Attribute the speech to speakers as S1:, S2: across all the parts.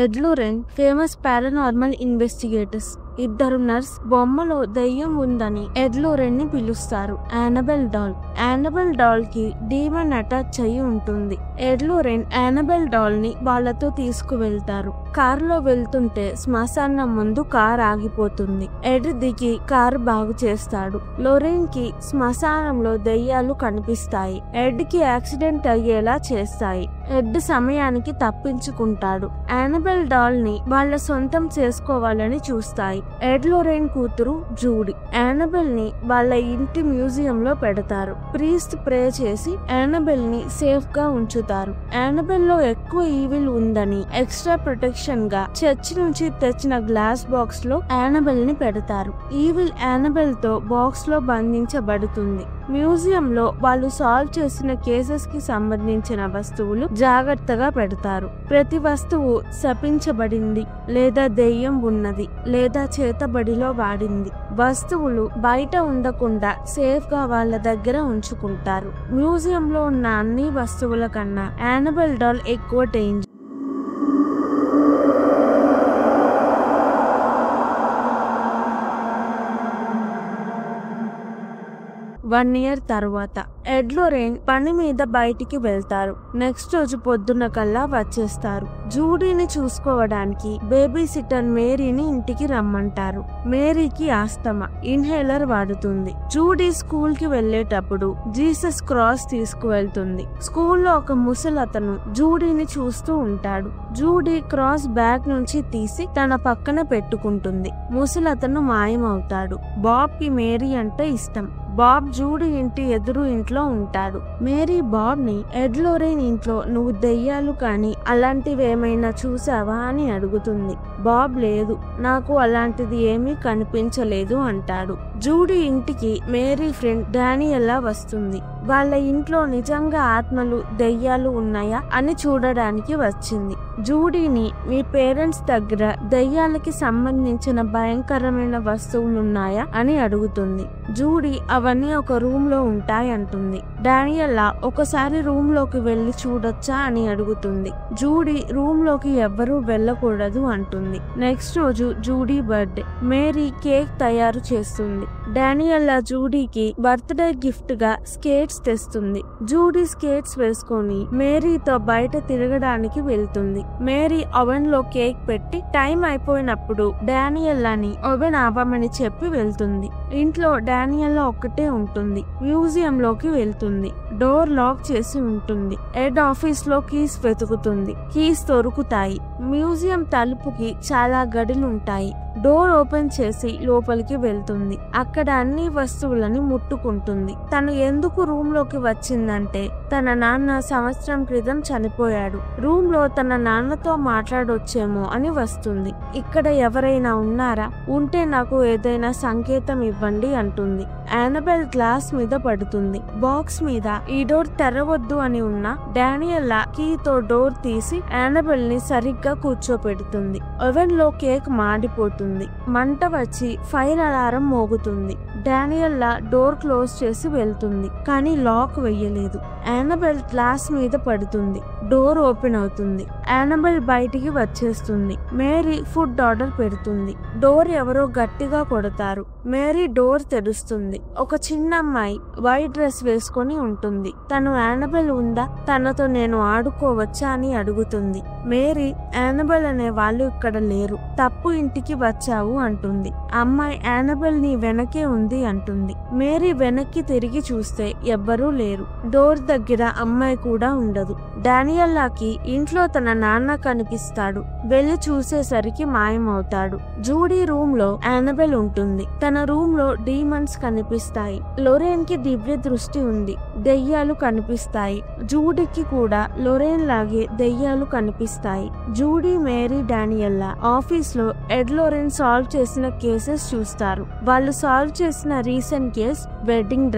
S1: ఎడ్ Lorraine famous paranormal investigators. ఇద్దరు nurse బొమ్మలో దెయ్యం ఉందని ఎడ్ లొరైన్ ని పిలుస్తారు. Annabelle doll. యానబెల్ డాల్ కి డీమన్ అటాచ్ అయి ఉంటుంది. ఎడ్ లొరైన్ యానబెల్ డాల్ ని వాళ్లతో తీసుకువెళ్తారు. కారులో వెళ్తుంటే శ్మశానం ముందు కార్ ఆగిపోతుంది. ఎడ్ దిగి కారు బాగు చేస్తాడు. లొరైన్ కి శ్మశానంలో దెయ్యాలు కనిపిస్తాయి. ఎడ్ కి యాక్సిడెంట్ అయ్యేలా చేస్తాయి. ఎడ్ సమయానికి తప్పించుకుంటాడు. యానబెల్ డాల్ ని వాళ్ళ సొంతం చేసుకోవాలని చూస్తాయి. ఎడ్ లొరైన్ కూతురు జూడీ యానబెల్ ని వాళ్ళ ఇంటి మ్యూజియం లో పెడతారు. ప్రీస్ట్ ప్రే చేసి యానబెల్ ని సేఫ్ గా ఉంచుతారు. యానబెల్ లో ఎక్కువ ఈవిల్ ఉందని ఎక్స్ట్రా ప్రొటెక్షన్ గా చర్చ్ నుంచి తెచ్చిన గ్లాస్ బాక్స్ లో యానబెల్ ని పెడతారు. ఈవిల్ యానబెల్ తో బాక్స్ లో బంధించబడుతుంది. మ్యూజియం లో వాళ్ళు సాల్వ్ చేసిన కేసెస్ కి సంబంధించిన వస్తువులు జాగ్రత్తగా పెడతారు. ప్రతి వస్తువు శపించబడింది లేదా దెయ్యం ఉన్నది లేదా చేతబడిలో వాడింది. వస్తువులు బయట ఉండకుండా సేఫ్ గా వాళ్ళ దగ్గర ఉంచుకుంటారు. మ్యూజియం లో ఉన్న అన్ని వస్తువుల కన్నా యానబెల్ డాల్ ఎక్కువ డేంజర్. 1 year తర్వాత ఎడ్ లొరైన్ పని మీద బయటికి వెళ్తారు. నెక్స్ట్ రోజు పొద్దున్న కల్లా వచ్చేస్తారు. జూడీని చూసుకోవడానికి బేబీ సిట్టర్ మేరీని ఇంటికి రమ్మంటారు. మేరీకి ఆస్తమా, ఇన్హేలర్ వాడుతుంది. జూడీ స్కూల్ కి వెళ్లేటప్పుడు జీసస్ క్రాస్ తీసుకువెళ్తుంది. స్కూల్లో ఒక ముసలతను జూడీని చూస్తూ ఉంటాడు. జూడీ క్రాస్ బ్యాగ్ నుంచి తీసి తన పక్కన పెట్టుకుంటుంది. ముసలతను మాయమవుతాడు. బాబ్ కి మేరీ అంటే ఇష్టం. బాబ్ జూడీ ఇంటి ఎదురు ఇంట్లో ఉంటాడు. మేరీ బాబ్ ని ఎడ్ లొరైన్ ఇంట్లో నువ్వు దెయ్యాలు కానీ అలాంటివేమైనా చూసావా అని అడుగుతుంది. బాబ్ లేదు, నాకు అలాంటిది ఏమీ కనిపించలేదు అంటాడు. జూడీ ఇంటికి మేరీ ఫ్రెండ్ డానియెల్లా వస్తుంది. వాళ్ళ ఇంట్లో నిజంగా ఆత్మలు దెయ్యాలు ఉన్నాయా అని చూడడానికి వచ్చింది. జూడీని మీ పేరెంట్స్ దగ్గర దెయ్యాలకి సంబంధించిన భయంకరమైన వస్తువులున్నాయా అని అడుగుతుంది. జూడీ అవన్నీ ఒక రూమ్ లో ఉంటాయంటుంది. డానియెల్లా ఒకసారి రూమ్ లోకి వెళ్లి చూడొచ్చా అని అడుగుతుంది. జూడీ రూమ్ లోకి ఎవ్వరూ వెళ్ళకూడదు అంటుంది. నెక్స్ట్ రోజు జూడీ బర్త్డే. మేరీ కేక్ తయారు చేస్తుంది. డానియెల్లా జూడీకి బర్త్డే గిఫ్ట్ గా స్కేట్స్ తెస్తుంది. జూడీ స్కేట్స్ వేసుకొని మేరీతో బయట తిరగడానికి వెళ్తుంది. మేరీ ఓవెన్ లో కేక్ పెట్టి టైం అయిపోయినప్పుడు డానియెల్లాని ఓవెన్ ఆపమని చెప్పి వెళ్తుంది. ఇంట్లో డానియెల్లా ఒక్కటే ఉంటుంది. మ్యూజియం లోకి వెళ్తుంది. డోర్ లాక్ చేసి ఉంటుంది. ఎడ్ ఆఫీస్ లో కీస్ వెతుకుతుంది. కీస్ దొరుకుతాయి. మ్యూజియం తలుపుకి చాలా గడులుంటాయి. డోర్ ఓపెన్ చేసి లోపలికి వెళ్తుంది. అక్కడ అన్ని వస్తువులని ముట్టుకుంటుంది. తను ఎందుకు రూమ్ లోకి వచ్చిందంటే తన నాన్న సంవత్సరం క్రితం చనిపోయాడు. రూమ్ లో తన నాన్నతో మాట్లాడొచ్చేమో అని వస్తుంది. ఇక్కడ ఎవరైనా ఉన్నారా? ఉంటే నాకు ఏదైనా సంకేతం ఇవ్వండి అంటుంది. యానబెల్ గ్లాస్ మీద పడుతుంది. బాక్స్ మీద ఈ డోర్ తెరవద్దు అని ఉన్న డానియెల్లా కీతో డోర్ తీసి యానబెల్ ని సరిగ్గా కూర్చోపెడుతుంది. ఓవెన్ లో కేక్ మాడిపోతుంది. మంట వచ్చి ఫైర్ అలారం మోగుతుంది. డానియెల్లా డోర్ క్లోజ్ చేసి వెళ్తుంది. కానీ లాక్ వెయ్యలేదు. యానబెల్ గ్లాస్ మీద పడుతుంది. డోర్ ఓపెన్ అవుతుంది. యానబెల్ బయటికి వచ్చేస్తుంది. మేరీ ఫుడ్ ఆర్డర్ పెడుతుంది. డోర్ ఎవరో గట్టిగా కొడతారు. మేరీ డోర్ తెరుస్తుంది. ఒక చిన్న అమ్మాయి వైట్ డ్రెస్ వేసుకొని ఉంటుంది. తను యానబెల్ ఉందా, తనతో నేను ఆడుకోవచ్చా అని అడుగుతుంది. మేరీ యానబెల్ అనే వాళ్ళు ఇక్కడ లేరు, తప్పు ఇంటికి వచ్చావు అంటుంది. అమ్మాయి యానబెల్ నీ వెనకే ఉంది అంటుంది. మేరీ వెనక్కి తిరిగి చూస్తే ఎవ్వరూ లేరు. డోర్ దగ్గర అమ్మాయి కూడా ఉండదు. డానియెల్లాకి ఇంట్లో తన నాన్న కనిపిస్తాడు. వెళ్లి చూసేసరికి మాయమవుతాడు. జూడీ రూమ్ లో యానబెల్ ఉంటుంది. తన రూమ్ లో డీమన్స్ కనిపిస్తాయి. లొరైన్ కి దివ్య దృష్టి ఉంది. దెయ్యాలు కనిపిస్తాయి. జూడీకి కూడా లొరైన్ లాగే దెయ్యాలు కనిపిస్తాయి. జూడీ, మేరీ, డానియెల్లా ఆఫీస్ లో ఎడ్ లొరైన్ సాల్వ్ చేసిన కేసెస్ చూస్తారు. వాళ్ళు సాల్వ్ చేసిన రీసెంట్ కేస్ వెడ్డింగ్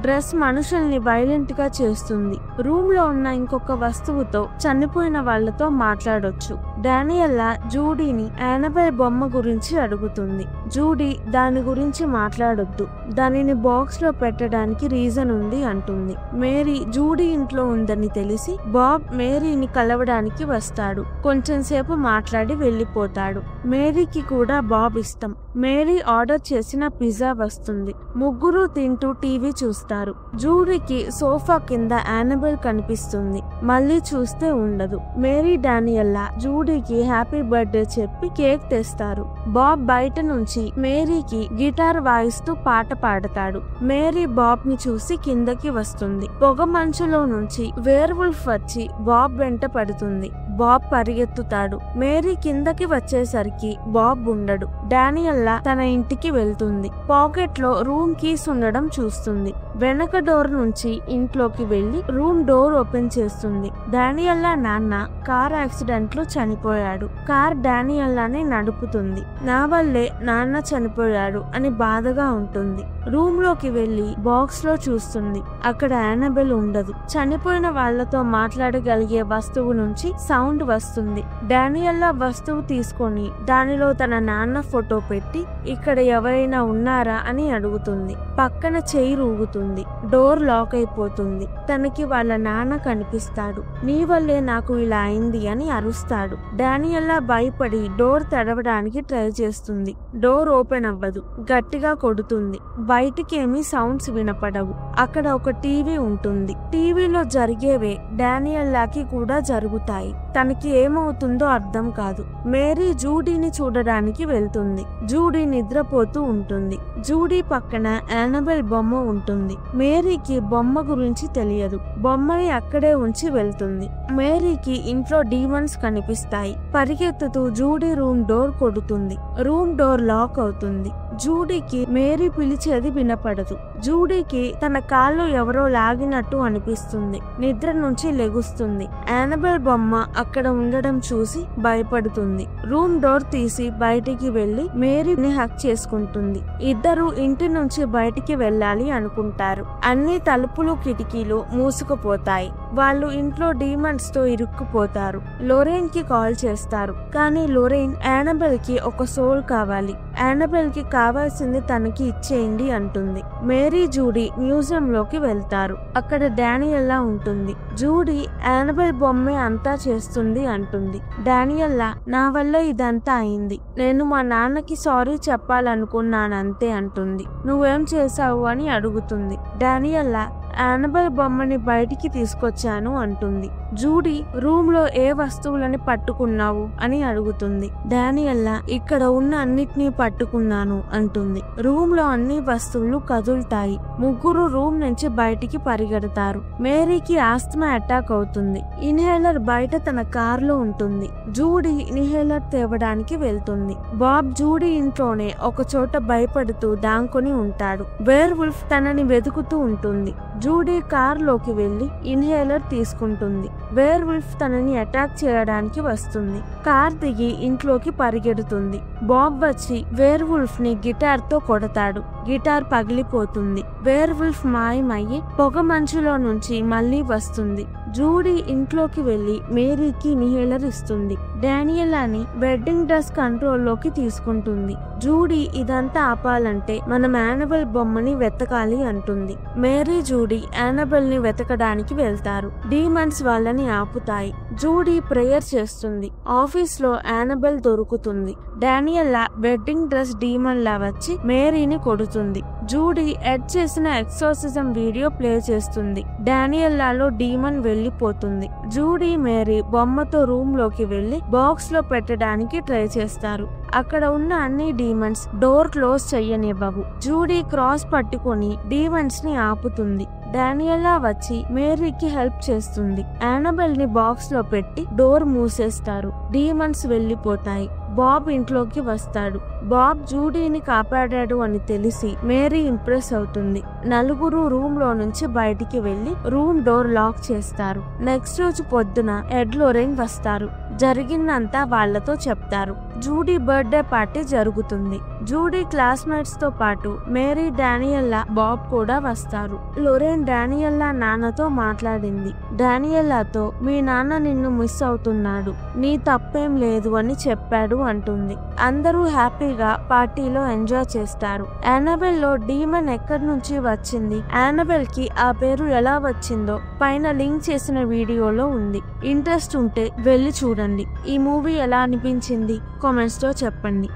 S1: డ్రెస్ మనుషుల్ని వైలెంట్ గా చేస్తుంది. రూమ్ లో ఉన్న ఇంకొక వస్తువుతో చనిపోయిన వాళ్లతో మాట్లాడొచ్చు. డానియెల్లా జూడీని యానబెల్ బొమ్మ గురించి అడుగుతుంది. జూడీ దాని గురించి మాట్లాడొద్దు, దానిని బాక్స్ లో పెట్టడానికి రీజన్ ఉంది అంటుంది. మేరీ జూడీ ఇంట్లో ఉందని తెలిసి బాబ్ మేరీని కలవడానికి వస్తాడు. కొంచెం సేపు మాట్లాడి వెళ్ళిపోతాడు. మేరీకి కూడా బాబ్ ఇష్టం. మేరీ ఆర్డర్ చేసిన పిజ్జా వస్తుంది. ముగ్గురు తింటూ టీవీ చూస్తారు. జూడీకి సోఫా కింద యానబెల్ కనిపిస్తుంది. మళ్ళీ చూస్తే ఉండదు. మేరీ డానియల్లా జూడీకి హ్యాపీ బర్త్డే చెప్పి కేక్ తెస్తారు. బాబ్ బయట నుంచి మేరీకి గిటార్ వాయిస్తూ పాట పాడతాడు. మేరీ బాబ్ ని చూసి కిందకి వస్తుంది. పొగ మంచులో నుంచి వేర్వుల్ఫ్ వచ్చి బాబ్ వెంట పడుతుంది. బాబ్ పరిగెత్తుతాడు. మేరీ కిందకి వచ్చేసరికి బాబ్ ఉండడు. డానియల్లా తన ఇంటికి వెళ్తుంది. పాకెట్ లో రూమ్ కీస్ ఉండడం చూస్తుంది. వెనక డోర్ నుంచి ఇంట్లోకి వెళ్లి రూమ్ డోర్ ఓపెన్ చేస్తుంది. డానియల్లా నాన్న కార్ యాక్సిడెంట్ లో చనిపోయాడు. కార్ డానియల్లానే నడుపుతుంది. నా వల్లే నాన్న చనిపోయాడు అని బాధగా ఉంటుంది. రూమ్ లోకి వెళ్లి బాక్స్ లో చూస్తుంది. అక్కడ యానబెల్ ఉండదు. చనిపోయిన వాళ్లతో మాట్లాడగలిగే వస్తువు నుంచి సౌండ్ వస్తుంది. డానియల్లా వస్తువు తీసుకొని దానిలో తన నాన్న ఫోటో పెట్టి ఇక్కడ ఎవరైనా ఉన్నారా అని అడుగుతుంది. పక్కన చెయ్యి ఊగుతుంది. డోర్ లాక్ అయిపోతుంది. తనకి వాళ్ళ నాన్న కనిపిస్తాడు. నీ వల్లే నాకు ఇలా అయింది అని అరుస్తాడు. డానియల్లా భయపడి డోర్ తెరవడానికి ట్రై చేస్తుంది. డోర్ ఓపెన్ అవ్వదు. గట్టిగా కొడుతుంది. బయటికి ఏమీ సౌండ్స్ వినపడవు. అక్కడ ఒక టీవీ ఉంటుంది. టీవీలో జరిగేవే డానియల్లాకి కూడా జరుగుతాయి. తనకి ఏమవుతుందో అర్థం కాదు. మేరీ జూడీని చూడడానికి వెళ్తుంది. జూడీ నిద్రపోతూ ఉంటుంది. జూడీ పక్కన యానబెల్ బొమ్మ ఉంటుంది. మేరీకి బొమ్మ గురించి తెలియదు. బొమ్మని అక్కడే ఉంచి వెళ్తుంది. మేరీకి ఇంట్లో డీమన్స్ కనిపిస్తాయి. పరిగెత్తుతూ జూడీ రూమ్ డోర్ కొడుతుంది. రూమ్ డోర్ లాక్ అవుతుంది. జూడీకి మేరీ పిలిచేది వినపడదు. జూడీకి తన కాళ్ళు ఎవరో లాగినట్టు అనిపిస్తుంది. నిద్ర నుంచి లెగుస్తుంది. యానబెల్ బొమ్మ అక్కడ ఉండడం చూసి భయపడుతుంది. రూమ్ డోర్ తీసి బయటికి వెళ్లి మేరీని హక్ చేసుకుంటుంది. ఇద్దరు ఇంటి నుంచి బయటికి వెళ్ళాలి అనుకుంటారు. అన్ని తలుపులు కిటికీలు మూసుకుపోతాయి. వాళ్ళు ఇంట్లో డీమన్స్ తో ఇరుక్కుపోతారు. లొరేన్ కి కాల్ చేస్తారు. కానీ లొరేన్ యానబెల్ కి ఒక సోల్ కావాలి. యానబెల్ కి కావాల్సింది తనకి ఇచ్చేయండి అంటుంది. మేరీ జూడీ మ్యూజియం లోకి వెళ్తారు. అక్కడ డానియల్లా ఉంటుంది. జూడీ యానబెల్ బొమ్మే అంతా చేస్తుంది అంటుంది. డానియల్లా నా వల్ల ఇదంతా అయింది. నేను మా నాన్నకి సారీ చెప్పాలనుకున్నానంతే అంటుంది. నువ్వేం చేశావు అని అడుగుతుంది. డానియల్లా యానబెల్ బొమ్మని బయటికి తీసుకొచ్చాను అంటుంది. జూడీ రూమ్ లో ఏ వస్తువులని పట్టుకున్నావు అని అడుగుతుంది. డానియల్లా ఇక్కడ ఉన్న అన్నిటినీ పట్టుకున్నాను అంటుంది. రూమ్ లో అన్ని వస్తువులు కదులుతాయి. ముగ్గురు రూమ్ నుంచి బయటికి పరిగెడతారు. మేరీకి ఆస్తమా అటాక్ అవుతుంది. ఇన్హేలర్ బయట తన కార్ లో ఉంటుంది. జూడీ ఇన్హేలర్ తేవడానికి వెళ్తుంది. బాబ్ జూడీ ఇంట్లోనే ఒక చోట భయపడుతూ దాంకొని ఉంటాడు. వేర్వుల్ఫ్ తనని వెతుకుతూ ఉంటుంది. జూడీ కార్ లోకి వెళ్లి ఇన్హేలర్ తీసుకుంటుంది. వేర్వుల్ఫ్ తనని అటాక్ చేయడానికి వస్తుంది. కార్ దిగి ఇంట్లోకి పరిగెడుతుంది. బాబ్ వచ్చి వేర్వుల్ఫ్ ని గిటార్ తో కొడతాడు. గిటార్ పగిలిపోతుంది. వేర్వుల్ఫ్ మాయమయ్యి పొగ మంచులో నుంచి మళ్లీ వస్తుంది. జూడీ ఇంట్లోకి వెళ్లి మేరీకి ఇన్హేలర్ ఇస్తుంది. డానియల్లాని వెడ్డింగ్ డ్రెస్ కంట్రోల్ లోకి తీసుకుంటుంది. జూడీ ఇదంతా ఆపాలంటే మనం యానబెల్ బొమ్మని వెతకాలి అంటుంది. మేరీ జూడీ యానబెల్ ని వెతకడానికి వెళ్తారు. డీమన్స్ వాళ్ళని ఆపుతాయి. జూడీ ప్రేయర్ చేస్తుంది. ఆఫీస్ లో యానబెల్ దొరుకుతుంది. డానియల్లా వెడ్డింగ్ డ్రెస్ డీమన్ లా వచ్చి మేరీని కొడుతుంది. జూడీ ఎడ్ చేసిన ఎక్సోసిజం వీడియో ప్లే చేస్తుంది. డానియల్లాలో డీమన్ వెళ్లిపోతుంది. జూడీ మేరీ బొమ్మతో రూమ్ లోకి వెళ్లి బాక్స్ లో పెట్టడానికి ట్రై చేస్తారు. అక్కడ ఉన్న అన్ని డీమన్స్ డోర్ క్లోజ్ చెయ్యనివ్వవు. జూడీ క్రాస్ పట్టుకొని డీమన్స్ ని ఆపుతుంది. డానియల్లా వచ్చి మేరీకి హెల్ప్ చేస్తుంది. యానబెల్ ని బాక్స్ లో పెట్టి డోర్ మూసేస్తారు. డీమన్స్ వెళ్లిపోతాయి. బాబ్ ఇంట్లోకి వస్తాడు. బాబ్ జూడీని కాపాడాడు అని తెలిసి మేరీ ఇంప్రెస్ అవుతుంది. నలుగురు రూమ్ లో నుంచి బయటికి వెళ్లి రూమ్ డోర్ లాక్ చేస్తారు. నెక్స్ట్ రోజు పొద్దున ఎడ్ లొరేన్ వస్తారు. జరిగిందంతా వాళ్లతో చెప్తారు. జూడీ బర్త్డే పార్టీ జరుగుతుంది. జూడీ క్లాస్మేట్స్ తో పాటు మేరీ, డానియల్లా, బాబ్ కూడా వస్తారు. లొరేన్ డానియల్లా నాన్నతో మాట్లాడింది. డానియల్లాతో మీ నాన్న నిన్ను మిస్ అవుతున్నాడు, నీ తప్పేం లేదు అని చెప్పాడు అంటుంది. అందరూ హ్యాపీగా పార్టీలో ఎంజాయ్ చేస్తారు. యానబెల్ లో డీమన్ ఎక్కడి నుంచి వచ్చింది, యానబెల్ కి ఆ పేరు ఎలా వచ్చిందో పైన లింక్ చేసిన వీడియోలో ఉంది. ఇంట్రెస్ట్ ఉంటే వెళ్ళి చూడండి. ఈ మూవీ ఎలా అనిపించింది కామెంట్స్ లో చెప్పండి.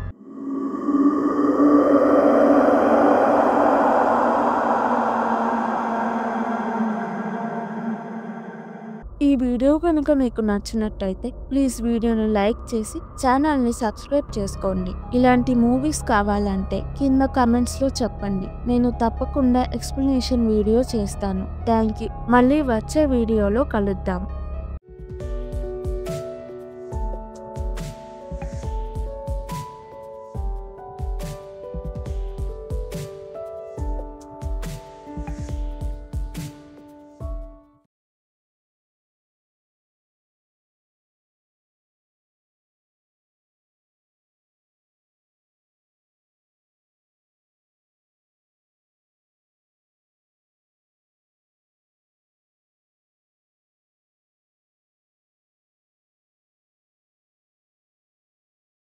S1: ఈ వీడియో కనుక మీకు నచ్చినట్టయితే ప్లీజ్ వీడియోని లైక్ చేసి ఛానల్ని సబ్స్క్రైబ్ చేసుకోండి. ఇలాంటి మూవీస్ కావాలంటే కింద కమెంట్స్లో చెప్పండి. నేను తప్పకుండా ఎక్స్ప్లెనేషన్ వీడియో చేస్తాను. Thank you. మళ్ళీ వచ్చే వీడియోలో కలుద్దాం.